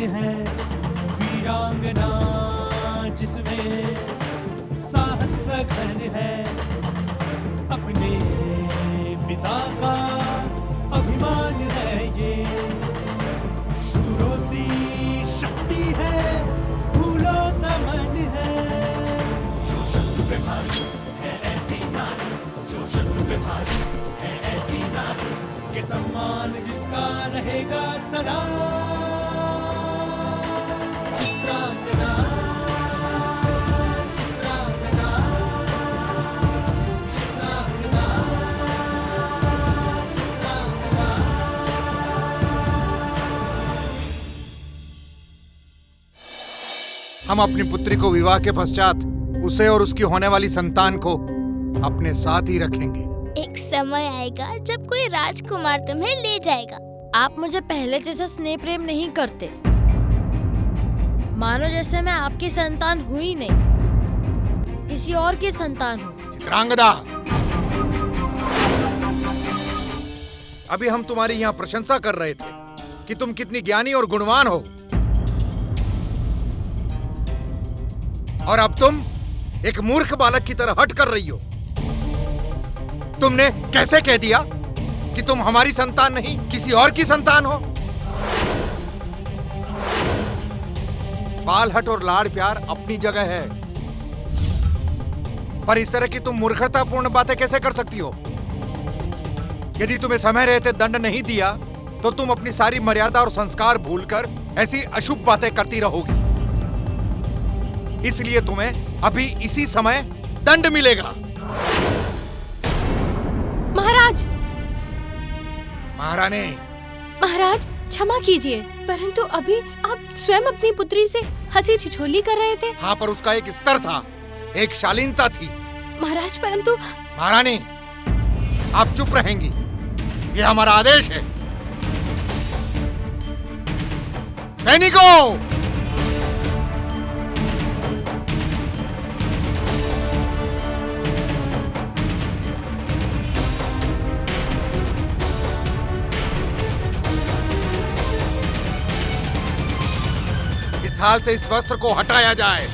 है वीरांगना जिसमें साहस सघन है, अपने पिता का अभिमान है ये, शूरों सी शक्ति है, फूलों समन है। जो शत्रु पे भारी है ऐसी नारी, जो शत्रु पे भारी है ऐसी नारी, के सम्मान जिसका रहेगा सदा। चित्रांगदा, चित्रांगदा, चित्रांगदा, चित्रांगदा। हम अपनी पुत्री को विवाह के पश्चात उसे और उसकी होने वाली संतान को अपने साथ ही रखेंगे। एक समय आएगा जब कोई राजकुमार तुम्हें ले जाएगा। आप मुझे पहले जैसा स्नेह प्रेम नहीं करते, मानो जैसे मैं आपकी संतान हुई नहीं, किसी और की संतान हूँ। चित्रांगदा, अभी हम तुम्हारी यहाँ प्रशंसा कर रहे थे कि तुम कितनी ज्ञानी और गुणवान हो, और अब तुम एक मूर्ख बालक की तरह हट कर रही हो। तुमने कैसे कह दिया कि तुम हमारी संतान नहीं किसी और की संतान हो? बालहट और लाड़ प्यार अपनी जगह है, पर इस तरह की तुम मूर्खतापूर्ण बातें कैसे कर सकती हो? यदि तुम्हें समय रहते दंड नहीं दिया तो तुम अपनी सारी मर्यादा और संस्कार भूलकर ऐसी अशुभ बातें करती रहोगी। इसलिए तुम्हें अभी इसी समय दंड मिलेगा। महाराज, महारानी, महाराज क्षमा कीजिए, परंतु अभी आप स्वयं अपनी पुत्री से हंसी ठिठोली कर रहे थे। हाँ, पर उसका एक स्तर था, एक शालीनता थी। महाराज परंतु। महारानी, आप चुप रहेंगी, ये हमारा आदेश है। सैनिकों, इस थाल से इस वस्त्र को हटाया जाए।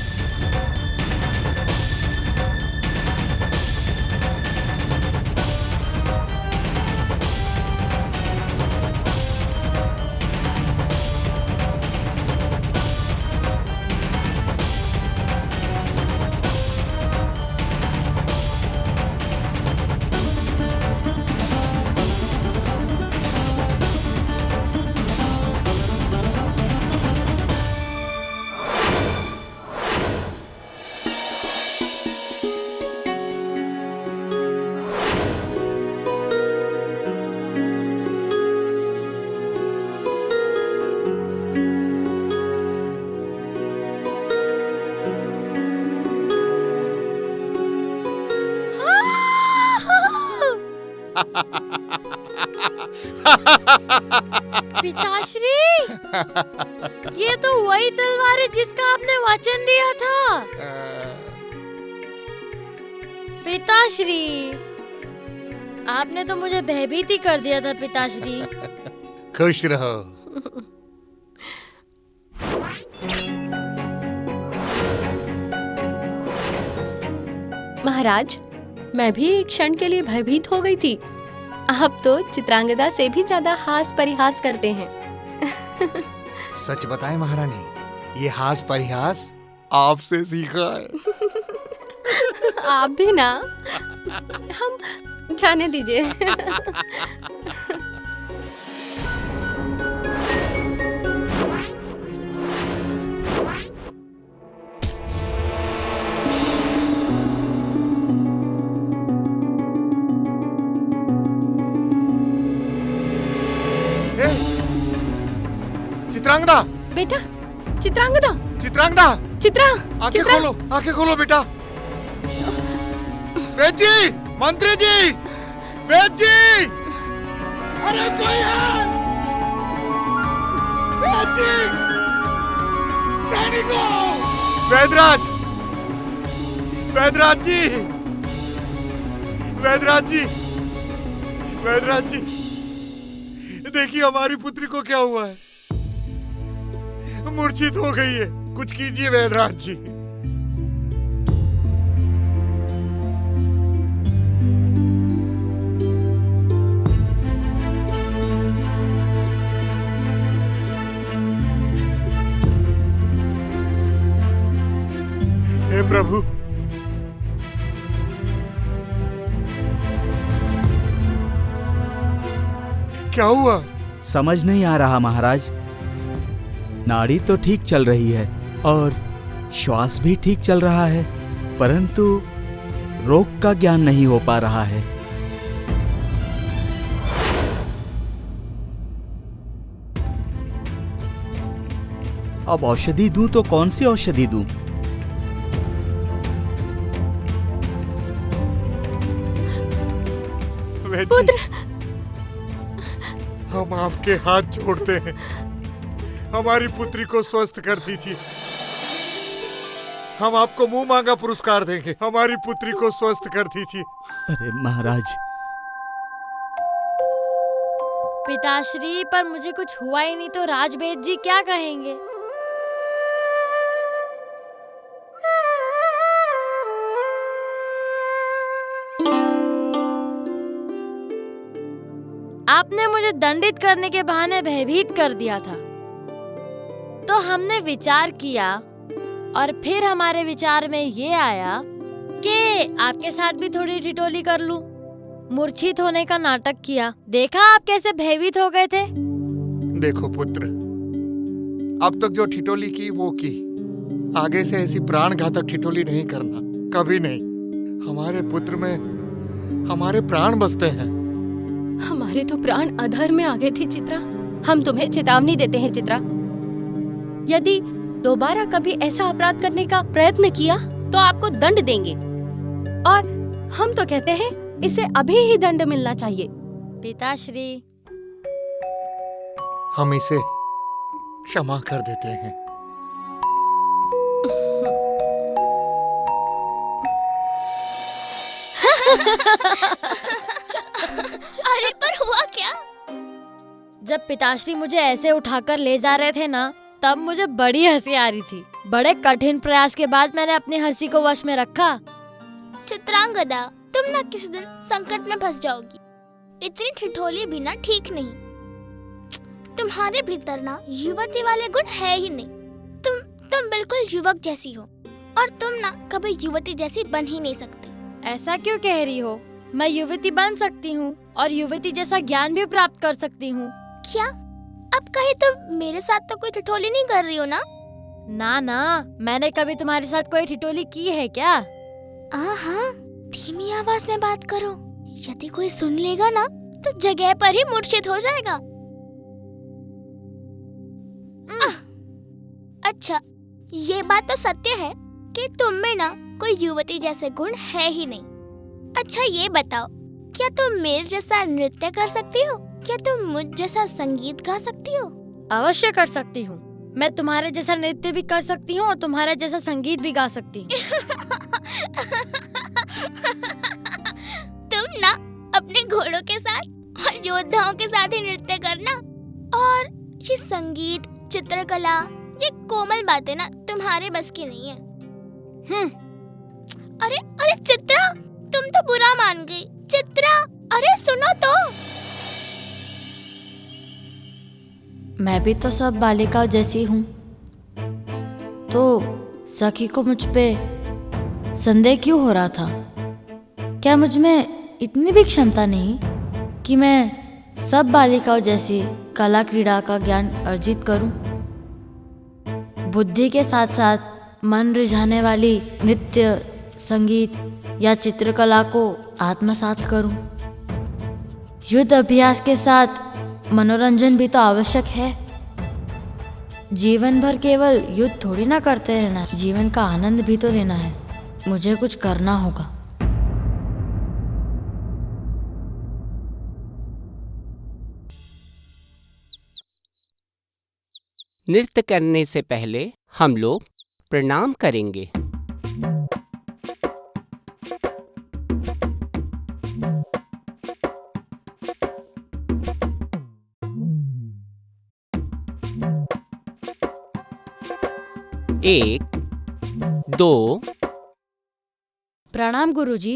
पिताश्री, ये तो वही तलवार है जिसका आपने वचन दिया था। पिताश्री, आपने तो मुझे भयभीत ही कर दिया था पिताश्री। खुश रहो। महाराज, मैं भी एक क्षण के लिए भयभीत हो गई थी। आप तो चित्रांगदा से भी ज्यादा हास परिहास करते हैं। सच बताएं महारानी, ये हास परिहास आपसे सीखा है। आप भी ना। हम जाने दीजिए। चित्रांगदा, बेटा, चित्रांगदा, चित्रांगदा, चित्रा, आंखें खोलो, आंखें खोलो बेटा। वेद जी, मंत्री जी, वेद जी, अरे कोई है? वेद जी, सैनिकों, वेदराज, वेदराज जी, वेदराज जी, वेदराज जी, देखिए हमारी पुत्री को क्या हुआ है। मूर्छित हो गई है। कुछ कीजिए वैद्यराज जी। हे प्रभु, क्या हुआ? समझ नहीं आ रहा महाराज। नाड़ी तो ठीक चल रही है और श्वास भी ठीक चल रहा है, परंतु रोग का ज्ञान नहीं हो पा रहा है। अब औषधि दूं तो कौन सी औषधि दूं? पुत्र, हम आपके हाथ जोड़ते हैं, हमारी पुत्री को स्वस्थ कर दीजिए। हम आपको मुंह मांगा पुरस्कार देंगे, हमारी पुत्री को स्वस्थ कर दीजिए। अरे महाराज, पिताश्री, पर मुझे कुछ हुआ ही नहीं तो राजवेद जी क्या कहेंगे? आपने मुझे दंडित करने के बहाने भयभीत कर दिया था, तो हमने विचार किया और फिर हमारे विचार में ये आया कि आपके साथ भी थोड़ी ठिठोली कर लूं। मूर्छित होने का नाटक किया। देखा आप कैसे भयभीत हो गए थे। देखो पुत्र, अब तक जो ठिठोली की वो की, आगे से ऐसी प्राण घातक ठिठोली नहीं करना, कभी नहीं। हमारे पुत्र में हमारे प्राण बसते हैं। हमारे तो प्राण अधर में आ गए थे चित्रा। हम तुम्हें चेतावनी देते हैं चित्रा, यदि दोबारा कभी ऐसा अपराध करने का प्रयत्न किया तो आपको दंड देंगे, और हम तो कहते हैं इसे अभी ही दंड मिलना चाहिए। पिताश्री, हम इसे क्षमा कर देते हैं। अरे पर हुआ क्या? जब पिताश्री मुझे ऐसे उठाकर ले जा रहे थे ना, तब मुझे बड़ी हंसी आ रही थी। बड़े कठिन प्रयास के बाद मैंने अपनी हंसी को वश में रखा। चित्रांगदा, तुम ना किसी दिन संकट में फंस जाओगी। इतनी ठिठोली भी ना ठीक नहीं। तुम्हारे भीतर ना युवती वाले गुण है ही नहीं। तुम बिल्कुल युवक जैसी हो, और तुम ना कभी युवती जैसी बन ही नहीं सकती। ऐसा क्यों कह रही हो? मैं युवती बन सकती हूँ और युवती जैसा ज्ञान भी प्राप्त कर सकती हूँ। क्या? अब कहीं तुम मेरे साथ तो कोई ठिठोली नहीं कर रही हो ना? ना, मैंने कभी तुम्हारे साथ कोई ठिठोली की है क्या? हाँ, धीमी आवाज में बात करो। यदि कोई सुन लेगा ना तो जगह पर ही मूर्छित हो जाएगा। अच्छा, ये बात तो सत्य है कि तुम में ना कोई युवती जैसे गुण है ही नहीं। अच्छा ये बताओ, क्या तुम मेरे जैसा नृत्य कर सकती हो? क्या तुम मुझ जैसा संगीत गा सकती हो? अवश्य कर सकती हूँ। मैं तुम्हारे जैसा नृत्य भी कर सकती हूँ और तुम्हारे जैसा संगीत भी गा सकती हूँ। तुम ना अपने घोड़ों के साथ और योद्धाओं के साथ ही नृत्य करना, और ये संगीत, चित्रकला, ये कोमल बातें ना तुम्हारे बस की नहीं है। अरे चित्रा, तुम तो बुरा मान गई। चित्रा, अरे सुनो तो। मैं भी तो सब बालिकाओं जैसी हूँ, तो सखी को मुझ पे संदेह क्यों हो रहा था? क्या मुझ में इतनी भी क्षमता नहीं कि मैं सब बालिकाओं जैसी कला क्रीड़ा का ज्ञान अर्जित करूं? बुद्धि के साथ साथ मन रिझाने वाली नृत्य, संगीत या चित्रकला को आत्मसात करूं? युद्ध अभ्यास के साथ मनोरंजन भी तो आवश्यक है। जीवन भर केवल युद्ध थोड़ी ना करते रहना, जीवन का आनंद भी तो लेना है। मुझे कुछ करना होगा। नृत्य करने से पहले हम लोग प्रणाम करेंगे। 1 2 प्रणाम गुरुजी।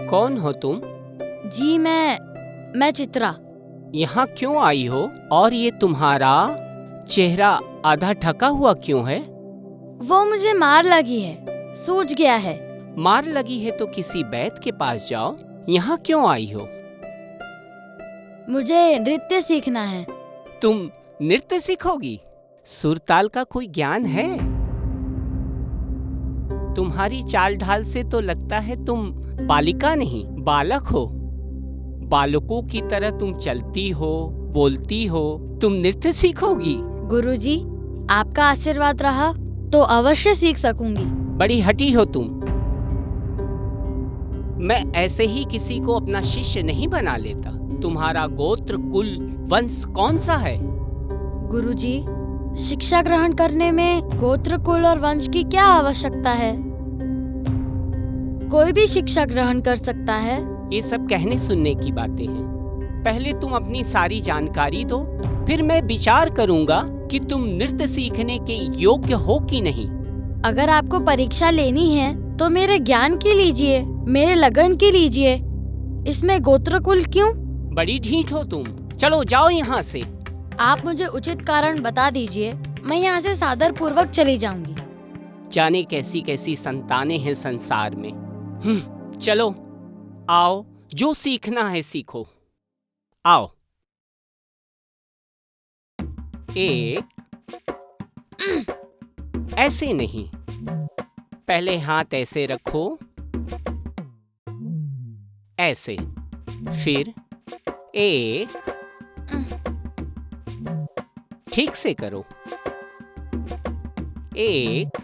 कौन हो तुम? जी मैं चित्रा। यहाँ क्यों आई हो? और ये तुम्हारा चेहरा आधा ढका हुआ क्यों है? वो मुझे मार लगी है, सूज गया है। मार लगी है तो किसी वैद्य के पास जाओ। यहाँ क्यों आई हो? मुझे नृत्य सीखना है। तुम नृत्य सीखोगी? सुर ताल का कोई ज्ञान है? तुम्हारी चाल ढाल से तो लगता है तुम बालिका नहीं बालक हो। बालकों की तरह तुम चलती हो, बोलती हो। तुम नृत्य सीखोगी? गुरुजी, आपका आशीर्वाद रहा तो अवश्य सीख सकूंगी। बड़ी हठी हो तुम। मैं ऐसे ही किसी को अपना शिष्य नहीं बना लेता। तुम्हारा गोत्र, कुल, वंश कौन सा है? गुरुजी, शिक्षा ग्रहण करने में गोत्र, कुल और वंश की क्या आवश्यकता है? कोई भी शिक्षा ग्रहण कर सकता है। ये सब कहने सुनने की बातें हैं। पहले तुम अपनी सारी जानकारी दो, फिर मैं विचार करूंगा कि तुम नृत्य सीखने के योग्य हो कि नहीं। अगर आपको परीक्षा लेनी है तो मेरे ज्ञान की लीजिए, मेरे लगन की लीजिए। इसमें गोत्र कुल क्यों? बड़ी ढीठ हो तुम। चलो जाओ यहाँ से। आप मुझे उचित कारण बता दीजिए, मैं यहाँ से सादर पूर्वक चली जाऊंगी। जाने कैसी कैसी संतानें हैं संसार में। चलो आओ, जो सीखना है सीखो। आओ। 1 ऐसे नहीं, पहले हाथ ऐसे रखो, ऐसे, फिर 1 ठीक से करो। 1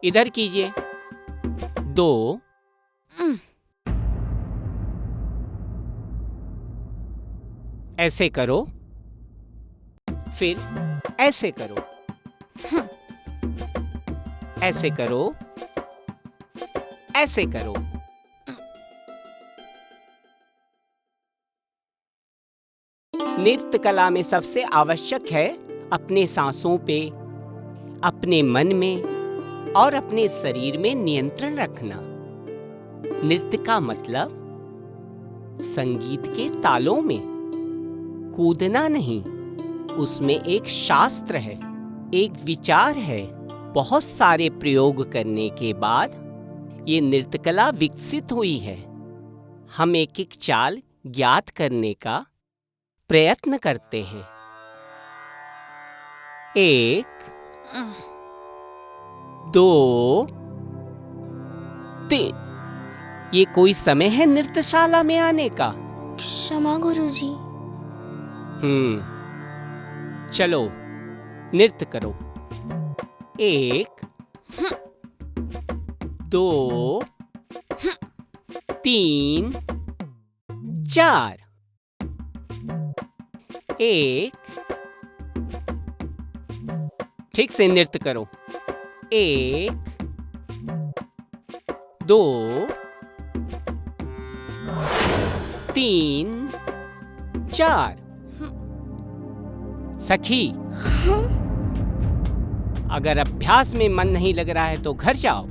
इधर कीजिए। 2 ऐसे करो, फिर ऐसे करो, ऐसे करो, ऐसे करो। नृत्य कला में सबसे आवश्यक है अपने सांसों पे, अपने मन में और अपने शरीर में नियंत्रण रखना। नृत्य का मतलब संगीत के तालों में कूदना नहीं, उसमें एक शास्त्र है, एक विचार है। बहुत सारे प्रयोग करने के बाद ये नृत्य कला विकसित हुई है। हम एक एक चाल ज्ञात करने का प्रयत्न करते हैं। 1 2 3 ये कोई समय है नृत्यशाला में आने का? क्षमा गुरुजी। चलो नृत्य करो। 1 2 3 4 1 ठीक से नृत्य करो। 1 2 3 4 सखी, अगर अभ्यास में मन नहीं लग रहा है तो घर जाओ।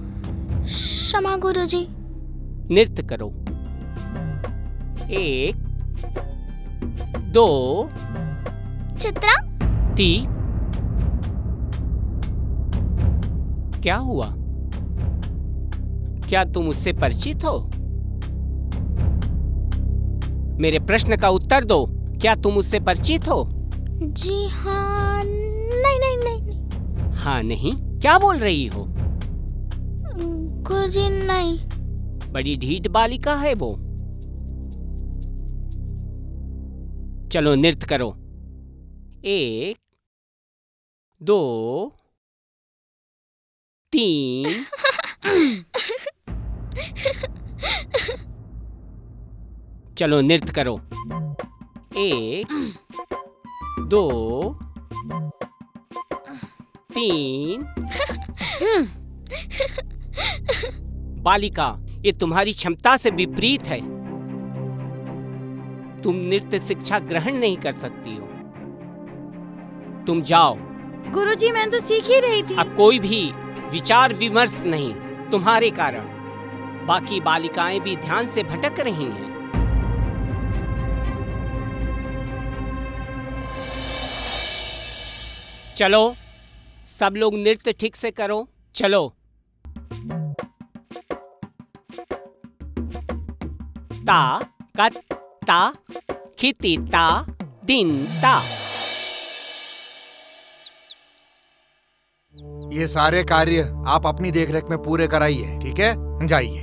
क्षमा गुरुजी। नृत्य करो। 1 2 चित्रा, 3 क्या हुआ? क्या तुम उससे परिचित हो? मेरे प्रश्न का उत्तर दो। क्या तुम उससे परिचित हो? जी हाँ। नहीं नहीं नहीं नहीं। हाँ नहीं? क्या बोल रही हो? गुरुजी नहीं। बड़ी ढीठ बालिका है वो। चलो नृत्य करो। 1 2 3 चलो नृत्य करो। 1 2 3 बालिका, ये तुम्हारी क्षमता से विपरीत है। तुम नृत्य शिक्षा ग्रहण नहीं कर सकती हो। तुम जाओ। गुरुजी, मैं तो सीख ही रही थी। अब कोई भी विचार विमर्श नहीं। तुम्हारे कारण बाकी बालिकाएं भी ध्यान से भटक रही हैं। चलो, सब लोग नृत्य ठीक से करो। चलो। ता कत ता खिति ता दिन ता। ये सारे कार्य आप अपनी देखरेख में पूरे कराइए, ठीक है? जाइए।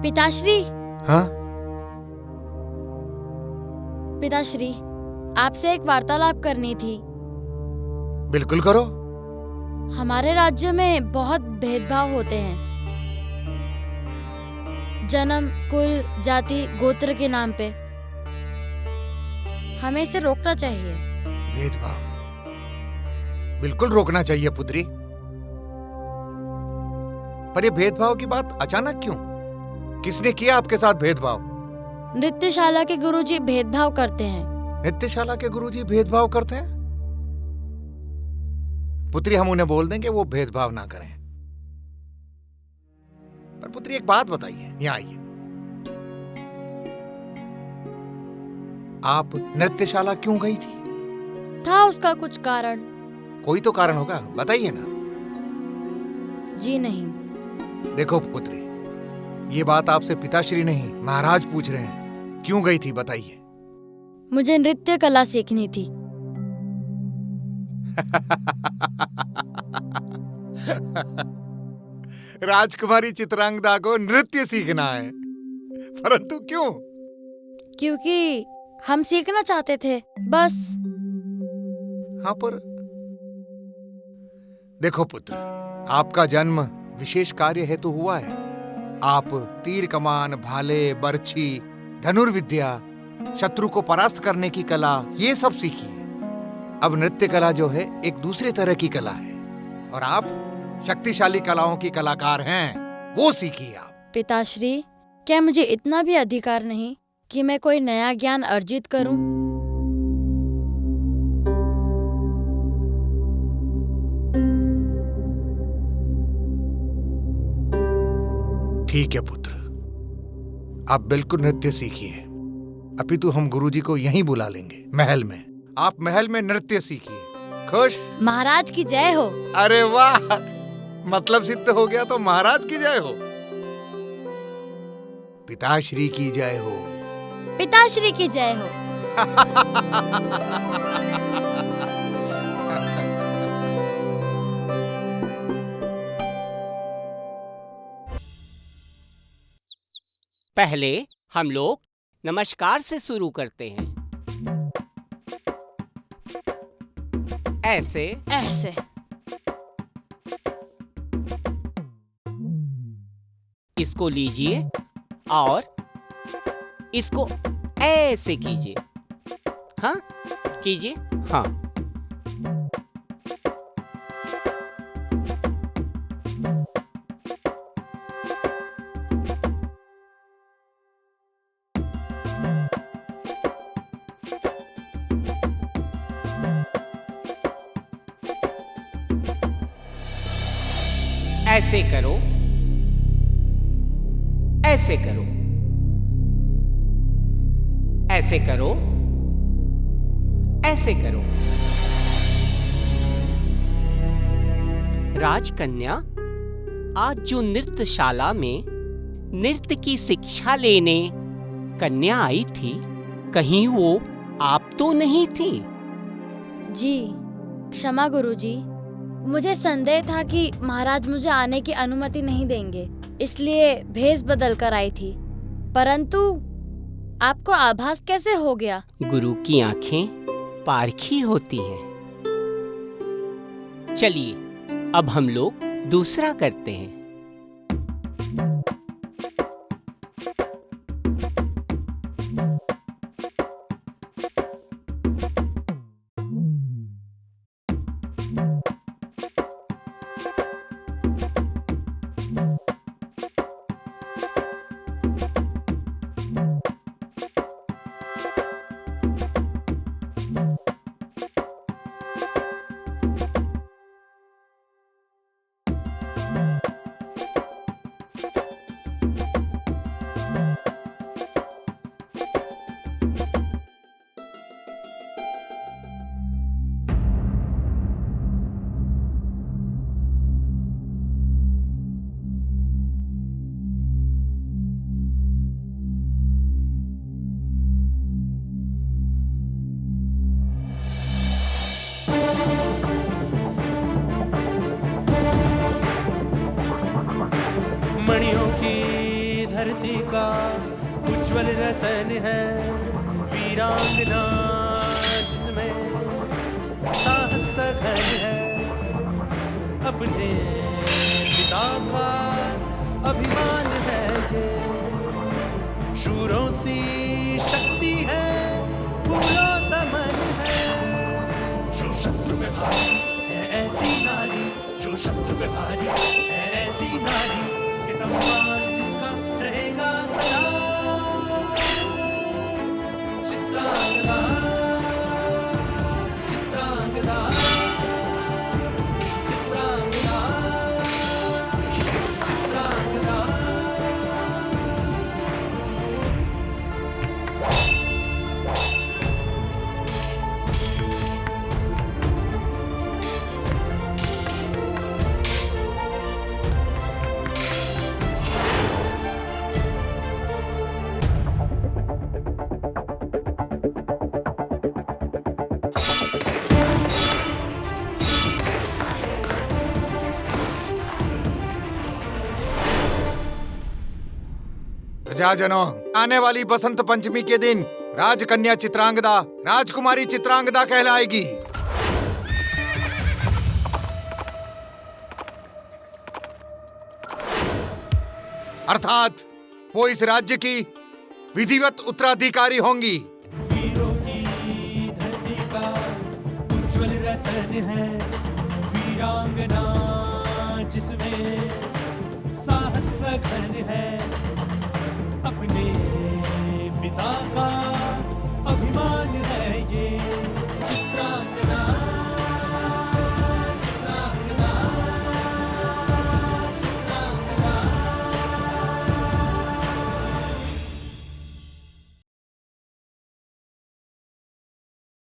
पिताश्री, हाँ? पिताश्री, आपसे एक वार्तालाप करनी थी। बिल्कुल करो। हमारे राज्य में बहुत भेदभाव होते हैं, जन्म, कुल, जाति, गोत्र के नाम पे। हमें इसे रोकना चाहिए। भेदभाव बिल्कुल रोकना चाहिए पुत्री। पर ये भेदभाव की बात अचानक क्यों? किसने किया आपके साथ भेदभाव? नृत्यशाला के गुरुजी भेदभाव करते हैं। नृत्यशाला के गुरुजी भेदभाव करते हैं? पुत्री, हम उन्हें बोल देंगे वो भेदभाव ना करें। पर पुत्री, एक बात बताइए, यहाँ आइए। आप नृत्यशाला क्यों गई थी? था उसका कुछ कारण। कोई तो कारण होगा, बताइए ना। जी नहीं। देखो पुत्री, ये बात आपसे पिताश्री नहीं महाराज पूछ रहे हैं। क्यों गई थी बताइए। मुझे नृत्य कला सीखनी थी। राजकुमारी चित्रांगदा को नृत्य सीखना है, परंतु क्यों? क्योंकि हम सीखना चाहते थे, बस। हाँ, पर देखो पुत्र, आपका जन्म विशेष कार्य हेतु हुआ है। आप तीर कमान, भाले, बर्छी, धनुर्विद्या, शत्रु को परास्त करने की कला, ये सब सीखिए। अब नृत्य कला जो है एक दूसरे तरह की कला है, और आप शक्तिशाली कलाओं की कलाकार हैं, वो सीखिए आप। पिताश्री, क्या मुझे इतना भी अधिकार नहीं कि मैं कोई नया ज्ञान अर्जित करूं? ठीक है पुत्र, आप बिल्कुल नृत्य सीखिए। अपितु हम गुरुजी को यहीं बुला लेंगे, महल में। आप महल में नृत्य सीखिए। खुश? महाराज की जय हो। अरे वाह, मतलब सिद्ध हो गया तो महाराज की जय हो। पिताश्री की जय हो। पिताश्री की जय हो। पहले हम लोग नमस्कार से शुरू करते हैं। ऐसे ऐसे। इसको लीजिए और इसको ऐसे कीजिए। हाँ, कीजिए। हाँ, ऐसे करो, ऐसे करो, ऐसे करो, ऐसे करो। राजकन्या, आज जो नृत्यशाला में नृत्य की शिक्षा लेने कन्या आई थी, कहीं वो आप तो नहीं थी? जी, क्षमा गुरुजी। मुझे संदेह था कि महाराज मुझे आने की अनुमति नहीं देंगे, इसलिए भेष बदल कर आई थी। परंतु आपको आभास कैसे हो गया? गुरु की आंखें पारखी होती हैं। चलिए, अब हम लोग दूसरा करते हैं। धरती का उज्जवल रतन है, वीरांगना जिसमें साहस सघन है, अपने पिता का अभिमान है ये, शूरों सी शक्ति है, फूलों समन है, जो शत्रु पे भारी है ऐसी नारी, जो शत्रु पे भारी है ऐसी नारी, ये सम्मान जिसका रहेगा सदा। चित्रांगदा, चित्रांगदा, चित्रांगदा, चित्रांगदा। प्रजाजनों, आने वाली बसंत पंचमी के दिन राजकन्या चित्रांगदा राजकुमारी चित्रांगदा कहलाएगी। अर्थात वो इस राज्य की विधिवत उत्तराधिकारी होंगी। वीरों की धरती का उज्जवल रतन है, वीरांगना जिसमें साहस सघन है, अपने पिता का अभिमान है ये,